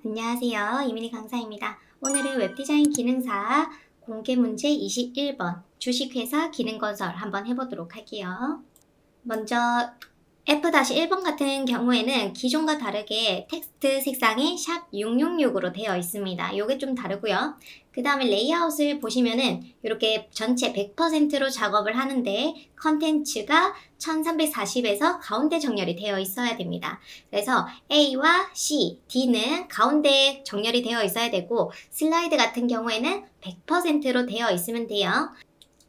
안녕하세요. 이민희 강사입니다. 오늘은 웹디자인 기능사 공개 문제 21번 주식회사 기능건설 한번 해보도록 할게요. 먼저 F-1번 같은 경우에는 기존과 다르게 텍스트 색상이 샵 666으로 되어 있습니다. 요게 좀 다르고요. 그 다음에 레이아웃을 보시면은 이렇게 전체 100%로 작업을 하는데 컨텐츠가 1340에서 가운데 정렬이 되어 있어야 됩니다. 그래서 A와 C, D는 가운데 정렬이 되어 있어야 되고 슬라이드 같은 경우에는 100%로 되어 있으면 돼요.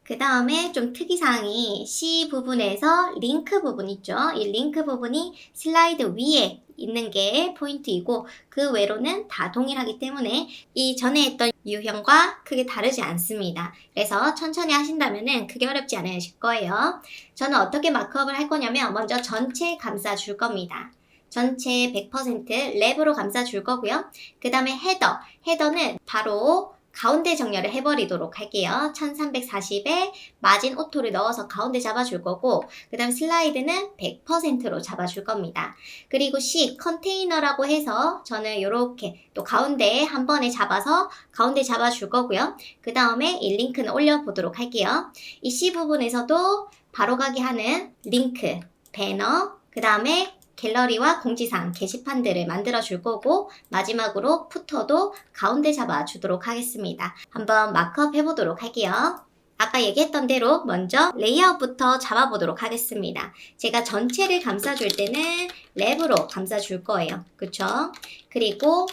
그 다음에 좀 특이사항이 C 부분에서 링크 부분 있죠. 이 링크 부분이 슬라이드 위에 있는 게 포인트이고 그 외로는 다 동일하기 때문에 이 전에 했던 유형과 크게 다르지 않습니다. 그래서 천천히 하신다면 크게 어렵지 않으실 거예요. 저는 어떻게 마크업을 할 거냐면 먼저 전체 감싸 줄 겁니다. 전체 100% 랩으로 감싸 줄 거고요. 그 다음에 헤더는 바로 가운데 정렬을 해버리도록 할게요. 1340에 마진 오토를 넣어서 가운데 잡아줄 거고 그 다음 슬라이드는 100%로 잡아줄 겁니다. 그리고 C, 컨테이너라고 해서 저는 이렇게 또 가운데 한 번에 잡아서 가운데 잡아줄 거고요. 그 다음에 이 링크는 올려보도록 할게요. 이 C 부분에서도 바로가기 하는 링크, 배너, 그 다음에 갤러리와 공지사항, 게시판들을 만들어 줄 거고 마지막으로 푸터도 가운데 잡아 주도록 하겠습니다. 한번 마크업 해보도록 할게요. 아까 얘기했던 대로 먼저 레이아웃부터 잡아보도록 하겠습니다. 제가 전체를 감싸줄 때는 랩으로 감싸줄 거예요. 그쵸? 그리고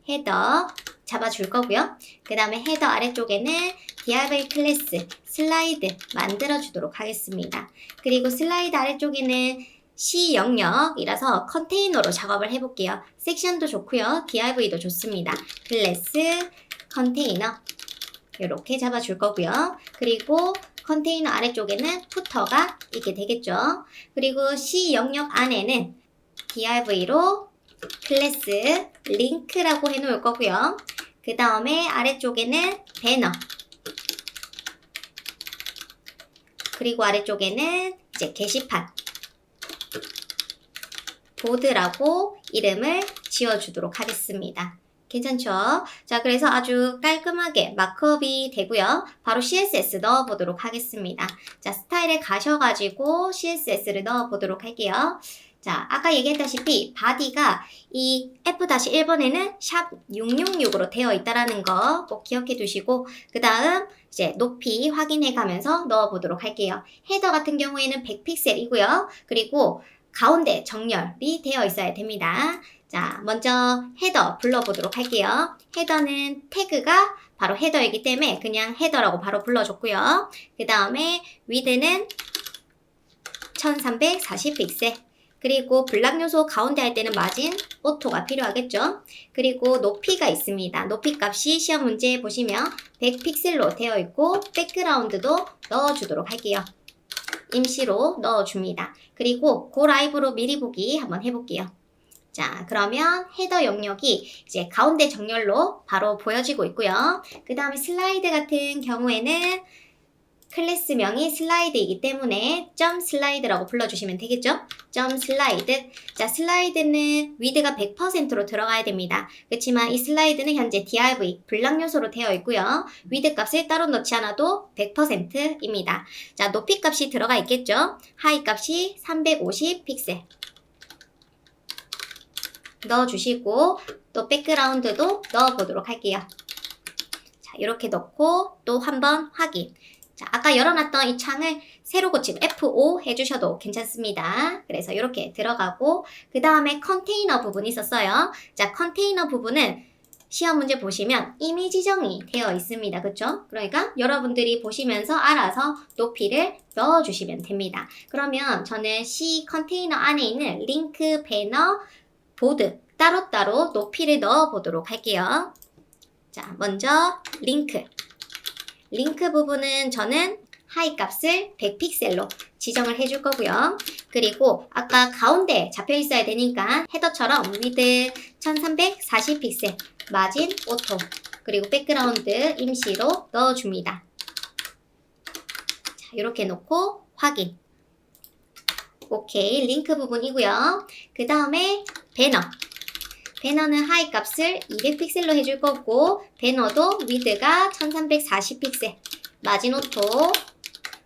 헤더 잡아줄 거고요. 그 다음에 헤더 아래쪽에는 DIY 클래스, 슬라이드 만들어 주도록 하겠습니다. 그리고 슬라이드 아래쪽에는 C 영역이라서 컨테이너로 작업을 해볼게요. 섹션도 좋고요. DIV도 좋습니다. 클래스, 컨테이너 이렇게 잡아줄 거고요. 그리고 컨테이너 아래쪽에는 푸터가 있게 되겠죠. 그리고 C 영역 안에는 DIV로 클래스, 링크라고 해놓을 거고요. 그 다음에 아래쪽에는 배너 그리고 아래쪽에는 이제 게시판 보드라고 이름을 지어주도록 하겠습니다. 괜찮죠? 자, 그래서 아주 깔끔하게 마크업이 되고요. 바로 CSS 넣어보도록 하겠습니다. 자, 스타일에 가셔가지고 CSS를 넣어보도록 할게요. 자, 아까 얘기했다시피 바디가 이 F-1번에는 샵 666으로 되어 있다는 거 꼭 기억해 두시고 그 다음 이제 높이 확인해 가면서 넣어보도록 할게요. 헤더 같은 경우에는 100픽셀이고요. 그리고 가운데 정렬이 되어 있어야 됩니다. 자, 먼저 헤더 불러보도록 할게요. 헤더는 태그가 바로 헤더이기 때문에 그냥 헤더라고 바로 불러줬고요. 그 다음에 위드는 1340픽셀 그리고 블락 요소 가운데 할 때는 마진 오토가 필요하겠죠. 그리고 높이가 있습니다. 높이 값이 시험 문제에 보시면 100픽셀로 되어 있고 백그라운드도 넣어주도록 할게요. 임시로 넣어줍니다. 그리고 고 라이브로 미리 보기 한번 해볼게요. 자, 그러면 헤더 영역이 이제 가운데 정렬로 바로 보여지고 있고요. 그 다음에 슬라이드 같은 경우에는 클래스명이 슬라이드이기 때문에 점 슬라이드라고 불러주시면 되겠죠? 점 슬라이드. 자, 슬라이드는 위드가 100%로 들어가야 됩니다. 그렇지만 이 슬라이드는 현재 div, 블락 요소로 되어 있고요. 위드 값을 따로 넣지 않아도 100%입니다. 자, 높이 값이 들어가 있겠죠? 하이 값이 350 픽셀. 넣어주시고 또 백그라운드도 넣어보도록 할게요. 자, 이렇게 넣고 또 한번 확인. 자, 아까 열어놨던 이 창을 새로 고치면 F5 해주셔도 괜찮습니다. 그래서 이렇게 들어가고 그 다음에 컨테이너 부분이 있었어요. 자, 컨테이너 부분은 시험 문제 보시면 이미 지정이 되어 있습니다. 그쵸? 그러니까 여러분들이 보시면서 알아서 높이를 넣어주시면 됩니다. 그러면 저는 C 컨테이너 안에 있는 링크, 배너, 보드 따로따로 높이를 넣어보도록 할게요. 자, 먼저 링크 부분은 저는 하이 값을 100픽셀로 지정을 해줄 거고요. 그리고 아까 가운데 잡혀 있어야 되니까 헤더처럼 위드 1340픽셀, 마진 오토, 그리고 백그라운드 임시로 넣어줍니다. 자, 이렇게 놓고 확인. 오케이, 링크 부분이고요. 그 다음에 배너. 배너는 하이 값을 200픽셀로 해줄 거고 배너도 위드가 1340픽셀 마진 오토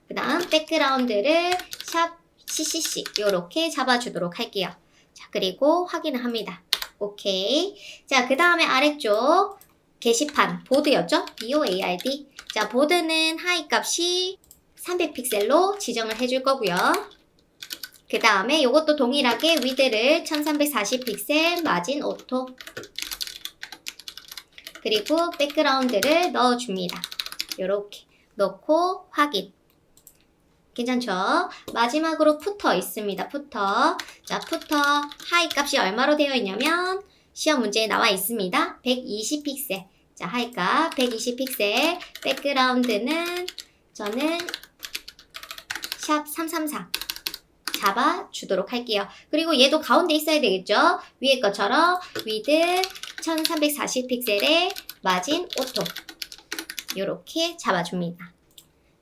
그 다음 백그라운드를 샵 CCC 요렇게 잡아주도록 할게요. 자 그리고 확인을 합니다. 오케이. 자 그 다음에 아래쪽 게시판 보드였죠? BOARD. 자 보드는 하이 값이 300픽셀로 지정을 해줄 거고요. 그 다음에 이것도 동일하게 위드를 1340픽셀 마진 오토 그리고 백그라운드를 넣어줍니다. 요렇게 넣고 확인. 괜찮죠? 마지막으로 푸터 있습니다. 푸터. 자, 푸터 하이 값이 얼마로 되어 있냐면 시험 문제에 나와 있습니다. 120픽셀. 자, 하이 값 120픽셀. 백그라운드는 저는 샵 334 잡아주도록 할게요. 그리고 얘도 가운데 있어야 되겠죠? 위에 것처럼 위드 1340픽셀에 마진 오토 요렇게 잡아줍니다.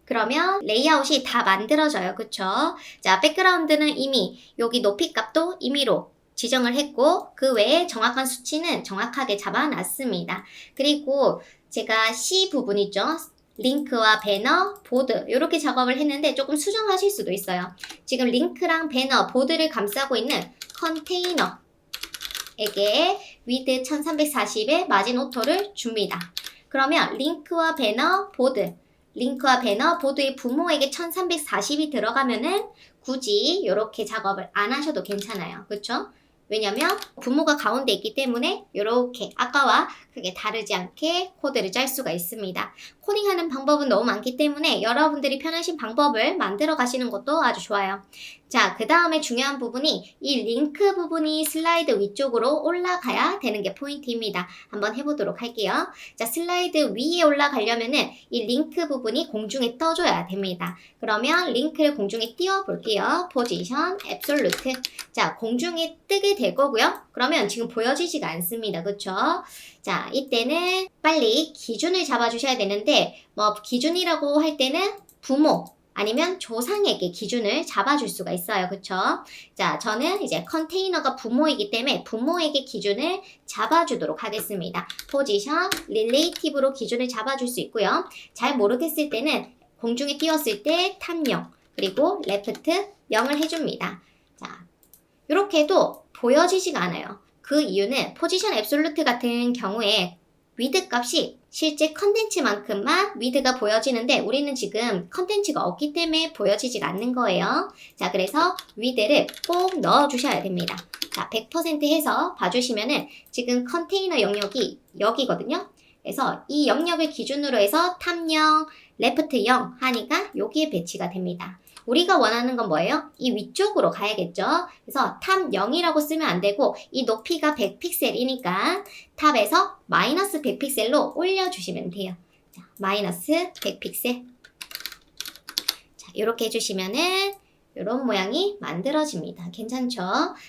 그러면 레이아웃이 다 만들어져요. 그쵸? 자, 백그라운드는 이미 여기 높이 값도 임의로 지정을 했고 그 외에 정확한 수치는 정확하게 잡아놨습니다. 그리고 제가 C 부분 있죠? 링크와 배너, 보드 이렇게 작업을 했는데 조금 수정하실 수도 있어요. 지금 링크랑 배너, 보드를 감싸고 있는 컨테이너에게 위드 1340의 마진 오토를 줍니다. 그러면 링크와 배너, 보드 링크와 배너, 보드의 부모에게 1340이 들어가면은 굳이 이렇게 작업을 안 하셔도 괜찮아요. 그쵸? 왜냐면 부모가 가운데 있기 때문에 이렇게 아까와 크게 다르지 않게 코드를 짤 수가 있습니다. 코딩하는 방법은 너무 많기 때문에 여러분들이 편하신 방법을 만들어 가시는 것도 아주 좋아요. 자, 그 다음에 중요한 부분이 이 링크 부분이 슬라이드 위쪽으로 올라가야 되는 게 포인트입니다. 한번 해보도록 할게요. 자, 슬라이드 위에 올라가려면은 이 링크 부분이 공중에 떠줘야 됩니다. 그러면 링크를 공중에 띄워 볼게요. 포지션, 앱솔루트. 자, 공중에 뜨게 될 거고요. 그러면 지금 보여지지가 않습니다. 그쵸? 자, 이때는 빨리 기준을 잡아주셔야 되는데 뭐 기준이라고 할 때는 부모 아니면 조상에게 기준을 잡아줄 수가 있어요. 그쵸? 자, 저는 이제 컨테이너가 부모이기 때문에 부모에게 기준을 잡아주도록 하겠습니다. 포지션, 릴레이티브로 기준을 잡아줄 수 있고요. 잘 모르겠을 때는 공중에 띄웠을 때 탑 0, 그리고 레프트 0을 해줍니다. 자, 이렇게 해도 보여지지가 않아요. 그 이유는 포지션 앱솔루트 같은 경우에 위드 값이 실제 컨텐츠만큼만 위드가 보여지는데 우리는 지금 컨텐츠가 없기 때문에 보여지지가 않는 거예요. 자, 그래서 위드를 꼭 넣어주셔야 됩니다. 자, 100% 해서 봐주시면은 지금 컨테이너 영역이 여기거든요. 그래서 이 영역을 기준으로 해서 탑 0, 레프트 0 하니까 여기에 배치가 됩니다. 우리가 원하는 건 뭐예요? 이 위쪽으로 가야겠죠? 그래서 탑 0이라고 쓰면 안 되고 이 높이가 100픽셀이니까 탑에서 마이너스 100픽셀로 올려주시면 돼요. 자, 마이너스 100픽셀. 자, 이렇게 해주시면은 이런 모양이 만들어집니다. 괜찮죠?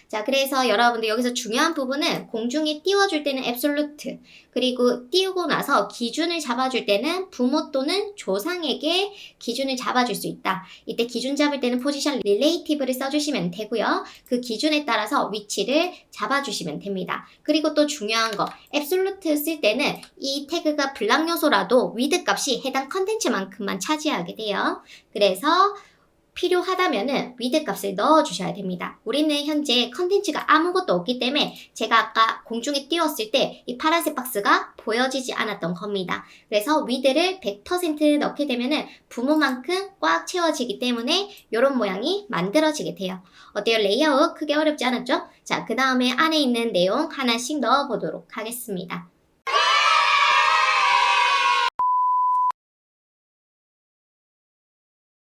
자, 그래서 여러분들 여기서 중요한 부분은 공중에 띄워줄 때는 앱솔루트, 그리고 띄우고 나서 기준을 잡아줄 때는 부모 또는 조상에게 기준을 잡아줄 수 있다. 이때 기준 잡을 때는 포지션 릴레이티브를 써주시면 되고요. 그 기준에 따라서 위치를 잡아주시면 됩니다. 그리고 또 중요한 거, 앱솔루트 쓸 때는 이 태그가 블락 요소라도 위드 값이 해당 컨텐츠만큼만 차지하게 돼요. 그래서 필요하다면은 위드 값을 넣어주셔야 됩니다. 우리는 현재 컨텐츠가 아무것도 없기 때문에 제가 아까 공중에 띄웠을 때 이 파란색 박스가 보여지지 않았던 겁니다. 그래서 위드를 100% 넣게 되면은 부모만큼 꽉 채워지기 때문에 이런 모양이 만들어지게 돼요. 어때요? 레이아웃 크게 어렵지 않았죠? 자, 그 다음에 안에 있는 내용 하나씩 넣어보도록 하겠습니다.